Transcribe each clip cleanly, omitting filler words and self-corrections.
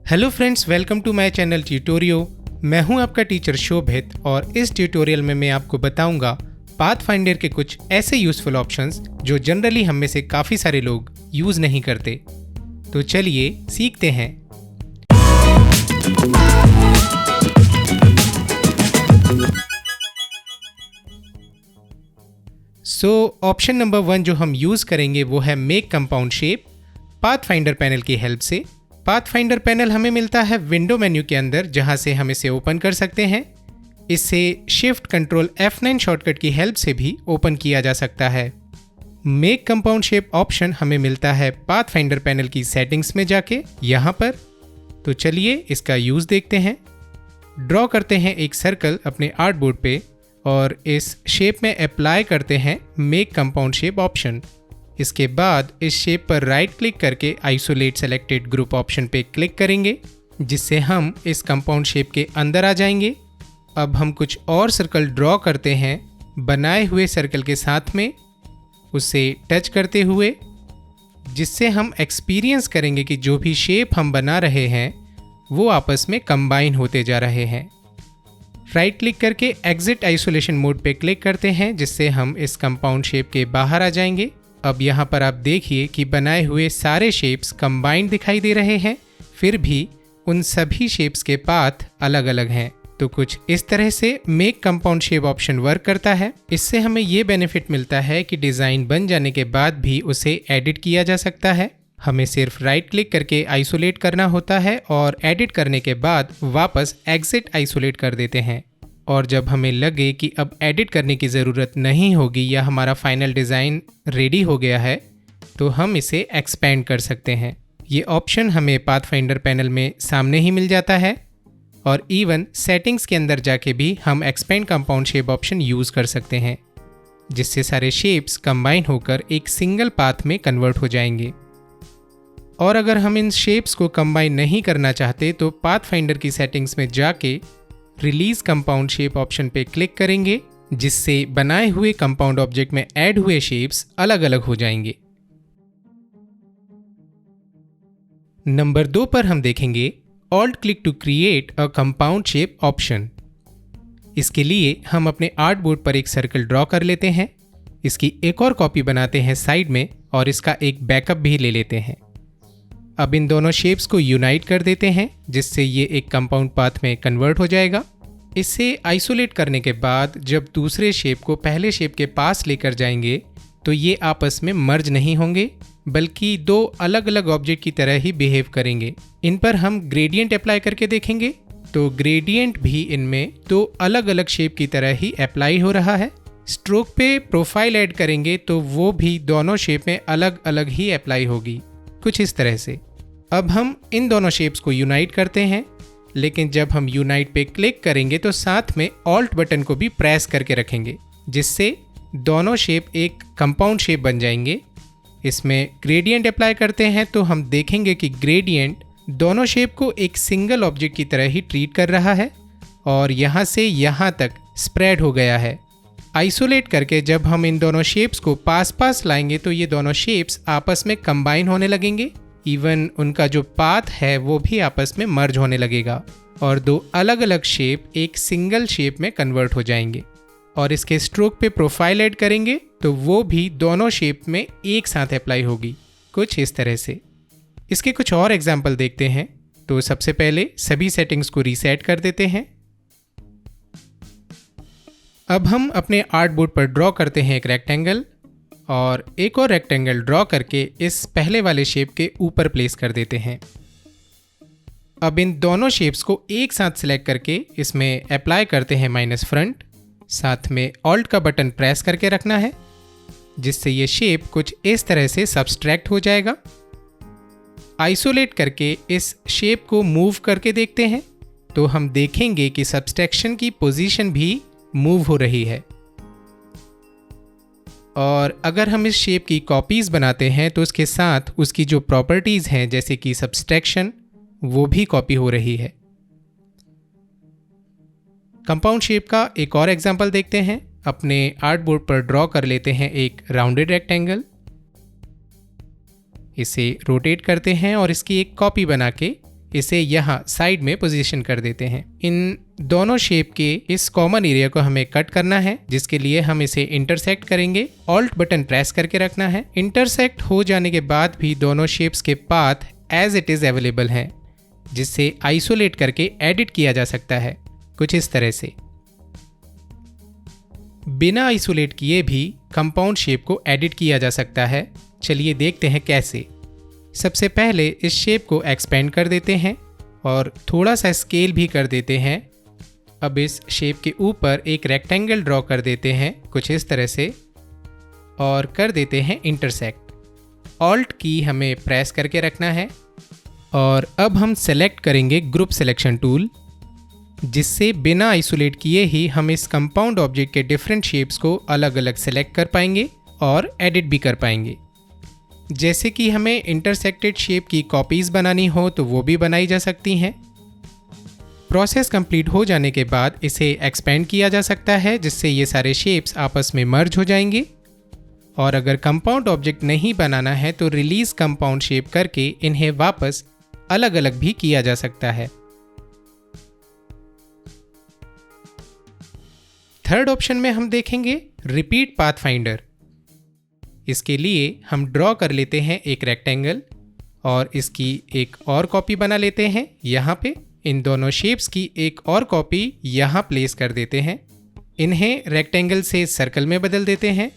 Hello friends, welcome to my channel Tutorio. मैं हूं आपका टीचर शोभित और इस ट्यूटोरियल में मैं आपको बताऊंगा पाथफाइंडर के कुछ ऐसे यूज़फुल ऑप्शंस जो जनरली हम में से काफ़ी सारे लोग यूज़ नहीं करते। तो चलिए सीखते हैं। ऑप्शन नंबर 1 जो हम यूज़ करेंगे वो है make compound shape pathfinder panel की हेल्प से। पाथफाइंडर पैनल हमें मिलता है विंडो मेन्यू के अंदर, जहां से हम इसे ओपन कर सकते हैं। इसे शिफ्ट कंट्रोल F9 शॉर्टकट की हेल्प से भी ओपन किया जा सकता है। मेक कंपाउंड शेप ऑप्शन हमें मिलता है पाथफाइंडर पैनल की सेटिंग्स में जाके यहाँ पर। तो चलिए इसका यूज़ देखते हैं। ड्रॉ करते हैं एक सर्कल अपने आर्ट बोर्ड पे और इस शेप में अप्लाई करते हैं मेक कंपाउंड शेप ऑप्शन। इसके बाद इस शेप पर राइट क्लिक करके आइसोलेट सेलेक्टेड ग्रुप ऑप्शन पे क्लिक करेंगे, जिससे हम इस कंपाउंड शेप के अंदर आ जाएंगे। अब हम कुछ और सर्कल ड्रॉ करते हैं बनाए हुए सर्कल के साथ में, उसे टच करते हुए, जिससे हम एक्सपीरियंस करेंगे कि जो भी शेप हम बना रहे हैं वो आपस में कंबाइन होते जा रहे हैं। राइट क्लिक करके एग्जिट आइसोलेशन मोड पे क्लिक करते हैं, जिससे हम इस कंपाउंड शेप के बाहर आ जाएंगे। अब यहाँ पर आप देखिए कि बनाए हुए सारे शेप्स कंबाइंड दिखाई दे रहे हैं, फिर भी उन सभी शेप्स के पाथ अलग अलग हैं। तो कुछ इस तरह से make compound shape option work करता है। इससे हमें ये बेनिफिट मिलता है कि डिज़ाइन बन जाने के बाद भी उसे एडिट किया जा सकता है। हमें सिर्फ राइट क्लिक करके आइसोलेट करना होता है और एडिट करने के बाद वापस एग्जिट आइसोलेट कर देते हैं। और जब हमें लगे कि अब एडिट करने की ज़रूरत नहीं होगी या हमारा फाइनल डिज़ाइन रेडी हो गया है, तो हम इसे एक्सपेंड कर सकते हैं। ये ऑप्शन हमें पाथफाइंडर पैनल में सामने ही मिल जाता है और इवन सेटिंग्स के अंदर जाके भी हम expand compound shape option use कर सकते हैं, जिससे सारे शेप्स कंबाइन होकर एक सिंगल पाथ में कन्वर्ट हो जाएंगे। और अगर हम इन शेप्स को कंबाइन नहीं करना चाहते तो पाथफाइंडर की सेटिंग्स में जाके रिलीज कंपाउंड शेप ऑप्शन पे क्लिक करेंगे, जिससे बनाए हुए कंपाउंड ऑब्जेक्ट में ऐड हुए शेप्स अलग अलग हो जाएंगे। नंबर 2 पर हम देखेंगे alt click to create a compound shape option. इसके लिए हम अपने आर्ट बोर्ड पर एक सर्कल ड्रॉ कर लेते हैं, इसकी एक और कॉपी बनाते हैं साइड में और इसका एक बैकअप भी ले लेते हैं। अब इन दोनों शेप्स को यूनाइट कर देते हैं, जिससे ये एक कंपाउंड पाथ में कन्वर्ट हो जाएगा। इसे आइसोलेट करने के बाद जब दूसरे शेप को पहले शेप के पास लेकर जाएंगे तो ये आपस में मर्ज नहीं होंगे, बल्कि दो अलग अलग ऑब्जेक्ट की तरह ही बिहेव करेंगे। इन पर हम ग्रेडियंट अप्लाई करके देखेंगे तो ग्रेडियंट भी इनमें दो अलग अलग शेप की तरह ही अप्लाई हो रहा है। स्ट्रोक पे प्रोफाइल ऐड करेंगे तो वो भी दोनों शेप में अलग अलग ही अप्लाई होगी, कुछ इस तरह से। अब हम इन दोनों शेप्स को यूनाइट करते हैं, लेकिन जब हम यूनाइट पे क्लिक करेंगे तो साथ में ऑल्ट बटन को भी प्रेस करके रखेंगे, जिससे दोनों शेप एक कंपाउंड शेप बन जाएंगे। इसमें ग्रेडियंट अप्लाई करते हैं तो हम देखेंगे कि ग्रेडियंट दोनों शेप को एक सिंगल ऑब्जेक्ट की तरह ही ट्रीट कर रहा है और यहाँ से यहाँ तक स्प्रेड हो गया है। आइसोलेट करके जब हम इन दोनों शेप्स को पास पास लाएंगे तो ये दोनों शेप्स आपस में कंबाइन होने लगेंगे। इवन उनका जो पाथ है वो भी आपस में मर्ज होने लगेगा और दो अलग अलग शेप एक सिंगल शेप में कन्वर्ट हो जाएंगे। और इसके स्ट्रोक पे प्रोफाइल ऐड करेंगे तो वो भी दोनों शेप में एक साथ अप्लाई होगी, कुछ इस तरह से। इसके कुछ और एग्जाम्पल देखते हैं। तो सबसे पहले सभी सेटिंग्स को रीसेट कर देते हैं। अब हम अपने आर्ट बोर्ड पर ड्रॉ करते हैं एक रेक्टेंगल और एक और रेक्टेंगल ड्रॉ करके इस पहले वाले शेप के ऊपर प्लेस कर देते हैं। अब इन दोनों शेप्स को एक साथ सिलेक्ट करके इसमें अप्लाई करते हैं माइनस फ्रंट। साथ में ऑल्ट का बटन प्रेस करके रखना है, जिससे ये शेप कुछ इस तरह से सब्सट्रैक्ट हो जाएगा। आइसोलेट करके इस शेप को मूव करके देखते हैं तो हम देखेंगे कि सब्सट्रैक्शन की पोजीशन भी मूव हो रही है। और अगर हम इस शेप की कॉपीज़ बनाते हैं तो उसके साथ उसकी जो प्रॉपर्टीज़ हैं जैसे कि सब्सट्रैक्शन, वो भी कॉपी हो रही है। कंपाउंड शेप का एक और एग्जांपल देखते हैं। अपने आर्ट बोर्ड पर ड्रॉ कर लेते हैं एक राउंडेड रेक्टेंगल। इसे रोटेट करते हैं और इसकी एक कॉपी बना के इसे यहाँ साइड में पोजीशन कर देते हैं। इन दोनों शेप के इस कॉमन एरिया को हमें कट करना है, जिसके लिए हम इसे इंटरसेक्ट करेंगे। ऑल्ट बटन प्रेस करके रखना है। इंटरसेक्ट हो जाने के बाद भी दोनों शेप्स के path as it is available हैं, जिससे आइसोलेट करके एडिट किया जा सकता है कुछ इस तरह से। बिना आइसोलेट किए भी कंपाउंड शेप को एडिट किया जा सकता है। चलिए देखते हैं कैसे। सबसे पहले इस शेप को एक्सपेंड कर देते हैं और थोड़ा सा स्केल भी कर देते हैं। अब इस शेप के ऊपर एक रेक्टेंगल ड्रॉ कर देते हैं कुछ इस तरह से और कर देते हैं इंटरसेक्ट। ऑल्ट की हमें प्रेस करके रखना है और अब हम सेलेक्ट करेंगे ग्रुप सिलेक्शन टूल, जिससे बिना आइसोलेट किए ही हम इस कंपाउंड ऑब्जेक्ट के डिफरेंट शेप्स को अलग अलग सेलेक्ट कर पाएंगे और एडिट भी कर पाएंगे। जैसे कि हमें इंटरसेक्टेड शेप की कॉपीज बनानी हो तो वो भी बनाई जा सकती हैं। प्रोसेस कंप्लीट हो जाने के बाद इसे एक्सपेंड किया जा सकता है, जिससे ये सारे शेप्स आपस में मर्ज हो जाएंगे। और अगर कंपाउंड ऑब्जेक्ट नहीं बनाना है तो रिलीज कंपाउंड शेप करके इन्हें वापस अलग अलग भी किया जा सकता है। थर्ड ऑप्शन में हम देखेंगे रिपीट पाथ फाइंडर। इसके लिए हम ड्रॉ कर लेते हैं एक रेक्टेंगल और इसकी एक और कॉपी बना लेते हैं। यहाँ पे इन दोनों शेप्स की एक और कॉपी यहाँ प्लेस कर देते हैं। इन्हें रेक्टेंगल से सर्कल में बदल देते हैं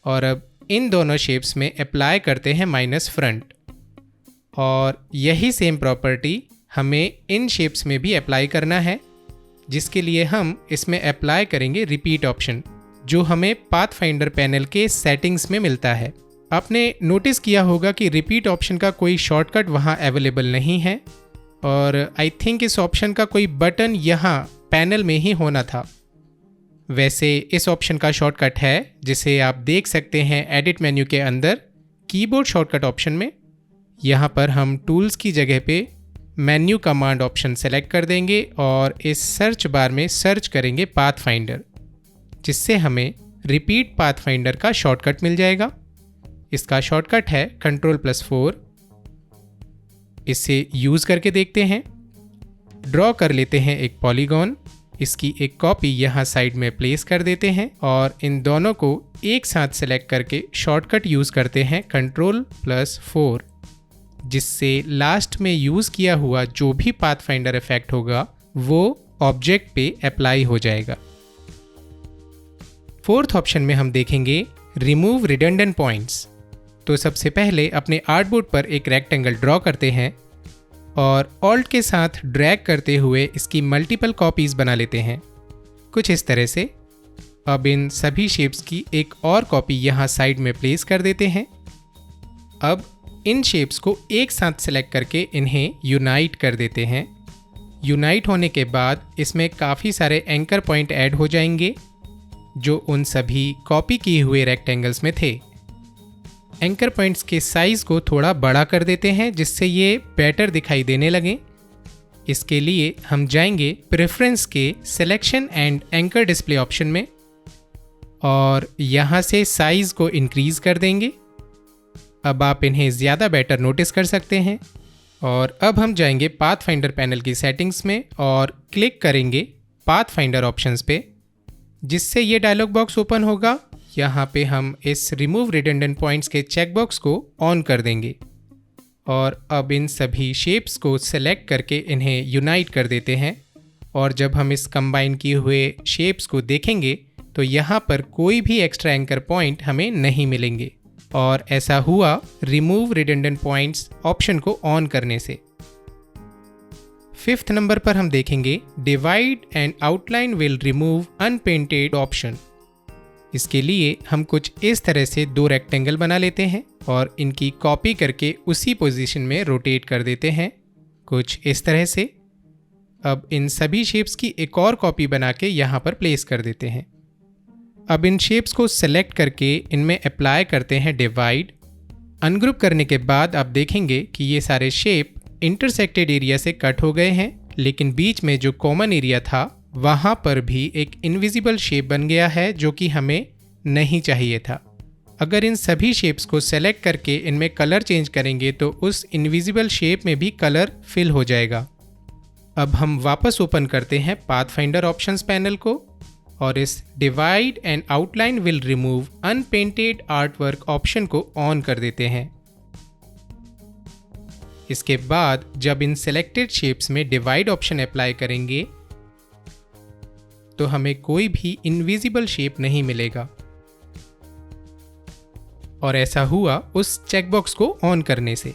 और अब इन दोनों शेप्स में अप्लाई करते हैं माइनस फ्रंट। और यही सेम प्रॉपर्टी हमें इन शेप्स में भी अप्लाई करना है, जिसके लिए हम इसमें अप्लाई करेंगे रिपीट ऑप्शन, जो हमें पाथ फाइंडर पैनल के सेटिंग्स में मिलता है। आपने नोटिस किया होगा कि रिपीट ऑप्शन का कोई शॉर्टकट वहाँ अवेलेबल नहीं है और आई थिंक इस ऑप्शन का कोई बटन यहाँ पैनल में ही होना था। वैसे इस ऑप्शन का शॉर्टकट है, जिसे आप देख सकते हैं एडिट मेन्यू के अंदर कीबोर्ड शॉर्टकट ऑप्शन में। यहाँ पर हम टूल्स की जगह पे मेन्यू कमांड ऑप्शन सेलेक्ट कर देंगे और इस सर्च बार में सर्च करेंगे पाथ फाइंडर, जिससे हमें रिपीट पाथ फाइंडर का शॉर्टकट मिल जाएगा। इसका शॉर्टकट है Ctrl+4। इसे यूज़ करके देखते हैं। ड्रॉ कर लेते हैं एक पॉलीगॉन, इसकी एक कॉपी यहाँ साइड में प्लेस कर देते हैं और इन दोनों को एक साथ सेलेक्ट करके शॉर्टकट यूज़ करते हैं Ctrl+4, जिससे लास्ट में यूज़ किया हुआ जो भी पाथ फाइंडर इफेक्ट होगा वो ऑब्जेक्ट पे अप्लाई हो जाएगा। फोर्थ ऑप्शन में हम देखेंगे रिमूव रिडंडेंट पॉइंट्स। तो सबसे पहले अपने आर्टबोर्ड पर एक रेक्टेंगल ड्रॉ करते हैं और ऑल्ट के साथ ड्रैग करते हुए इसकी मल्टीपल कॉपीज बना लेते हैं कुछ इस तरह से। अब इन सभी शेप्स की एक और कॉपी यहाँ साइड में प्लेस कर देते हैं। अब इन शेप्स को एक साथ सेलेक्ट करके इन्हें यूनाइट कर देते हैं। यूनाइट होने के बाद इसमें काफ़ी सारे एंकर पॉइंट ऐड हो जाएंगे, जो उन सभी कॉपी किए हुए रेक्टेंगल्स में थे। एंकर पॉइंट्स के साइज को थोड़ा बड़ा कर देते हैं, जिससे ये बेटर दिखाई देने लगे। इसके लिए हम जाएंगे प्रेफरेंस के selection and anchor display option में और यहाँ से साइज को इंक्रीज कर देंगे। अब आप इन्हें ज़्यादा बेटर नोटिस कर सकते हैं। और अब हम जाएंगे पाथ फाइंडर पैनल की सेटिंग्स में और क्लिक करेंगे पाथ फाइंडर ऑप्शंस पे, जिससे ये डायलॉग बॉक्स ओपन होगा। यहाँ पे हम इस रिमूव रिडंडेंट पॉइंट्स के चेकबॉक्स को ऑन कर देंगे और अब इन सभी शेप्स को सेलेक्ट करके इन्हें यूनाइट कर देते हैं। और जब हम इस कंबाइन किए हुए शेप्स को देखेंगे तो यहाँ पर कोई भी एक्स्ट्रा एंकर पॉइंट हमें नहीं मिलेंगे। और ऐसा हुआ रिमूव रिडंडेंट पॉइंट्स ऑप्शन को ऑन करने से। फिफ्थ नंबर पर हम देखेंगे divide and outline will remove unpainted option. इसके लिए हम कुछ इस तरह से दो रेक्टेंगल बना लेते हैं और इनकी कॉपी करके उसी पोजीशन में रोटेट कर देते हैं कुछ इस तरह से। अब इन सभी शेप्स की एक और कॉपी बना के यहाँ पर प्लेस कर देते हैं। अब इन शेप्स को सेलेक्ट करके इनमें अप्लाई करते हैं डिवाइड। अनग्रुप करने के बाद आप देखेंगे कि ये सारे शेप इंटरसेक्टेड एरिया से कट हो गए हैं, लेकिन बीच में जो कॉमन एरिया था वहाँ पर भी एक इनविजिबल शेप बन गया है, जो कि हमें नहीं चाहिए था। अगर इन सभी शेप्स को सेलेक्ट करके इनमें कलर चेंज करेंगे तो उस इनविजिबल शेप में भी कलर फिल हो जाएगा। अब हम वापस ओपन करते हैं पाथफाइंडर ऑप्शंस पैनल को और इस divide and outline will remove unpainted artwork option को ऑन कर देते हैं। इसके बाद जब इन सेलेक्टेड शेप्स में डिवाइड ऑप्शन अप्लाई करेंगे तो हमें कोई भी इनविजिबल शेप नहीं मिलेगा, और ऐसा हुआ उस चेकबॉक्स को ऑन करने से।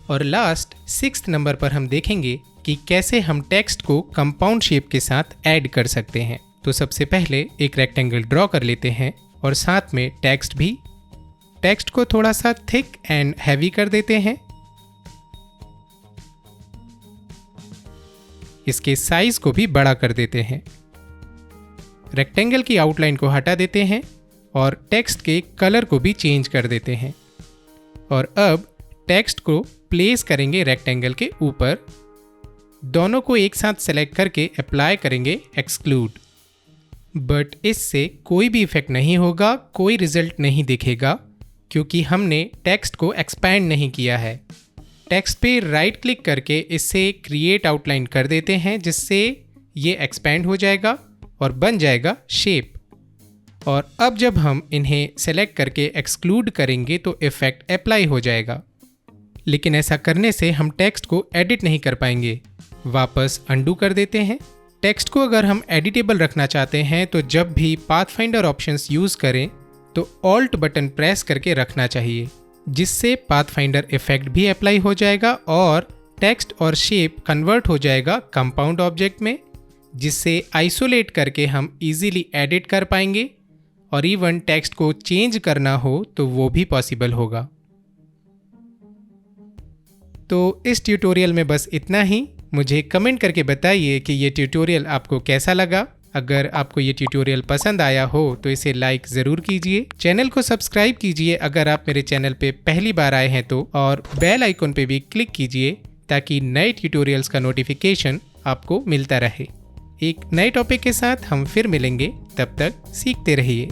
और लास्ट 6th नंबर पर हम देखेंगे कि कैसे हम टेक्स्ट को कंपाउंड शेप के साथ ऐड कर सकते हैं। तो सबसे पहले एक रेक्टेंगल ड्रॉ कर लेते हैं और साथ में टेक्स्ट भी। टेक्स्ट को थोड़ा सा थिक एंड हैवी कर देते हैं। इसके साइज को भी बड़ा कर देते हैं। रेक्टेंगल की आउटलाइन को हटा देते हैं और टेक्स्ट के कलर को भी चेंज कर देते हैं। और अब टेक्स्ट को प्लेस करेंगे रेक्टेंगल के ऊपर। दोनों को एक साथ सेलेक्ट करके अप्लाई करेंगे एक्सक्लूड। बट इससे कोई भी इफेक्ट नहीं होगा, कोई रिजल्ट नहीं दिखेगा, क्योंकि हमने टेक्स्ट को एक्सपैंड नहीं किया है। टेक्स्ट पे राइट क्लिक करके इससे क्रिएट आउटलाइन कर देते हैं, जिससे ये एक्सपैंड हो जाएगा और बन जाएगा शेप। और अब जब हम इन्हें सेलेक्ट करके एक्सक्लूड करेंगे तो इफेक्ट अप्लाई हो जाएगा। लेकिन ऐसा करने से हम टेक्स्ट को एडिट नहीं कर पाएंगे। वापस अंडू कर देते हैं। टेक्स्ट को अगर हम एडिटेबल रखना चाहते हैं तो जब भी पाथफाइंडर ऑप्शंस यूज़ करें तो ऑल्ट बटन प्रेस करके रखना चाहिए, जिससे पाथफाइंडर इफेक्ट भी अप्लाई हो जाएगा और टेक्स्ट और शेप कन्वर्ट हो जाएगा कंपाउंड ऑब्जेक्ट में, जिससे आइसोलेट करके हम इजीली एडिट कर पाएंगे और इवन टेक्स्ट को चेंज करना हो तो वो भी पॉसिबल होगा। तो इस ट्यूटोरियल में बस इतना ही। मुझे कमेंट करके बताइए कि ये ट्यूटोरियल आपको कैसा लगा। अगर आपको ये ट्यूटोरियल पसंद आया हो तो इसे लाइक ज़रूर कीजिए। चैनल को सब्सक्राइब कीजिए अगर आप मेरे चैनल पे पहली बार आए हैं तो, और बेल आइकन पे भी क्लिक कीजिए ताकि नए ट्यूटोरियल्स का नोटिफिकेशन आपको मिलता रहे। एक नए टॉपिक के साथ हम फिर मिलेंगे, तब तक सीखते रहिए।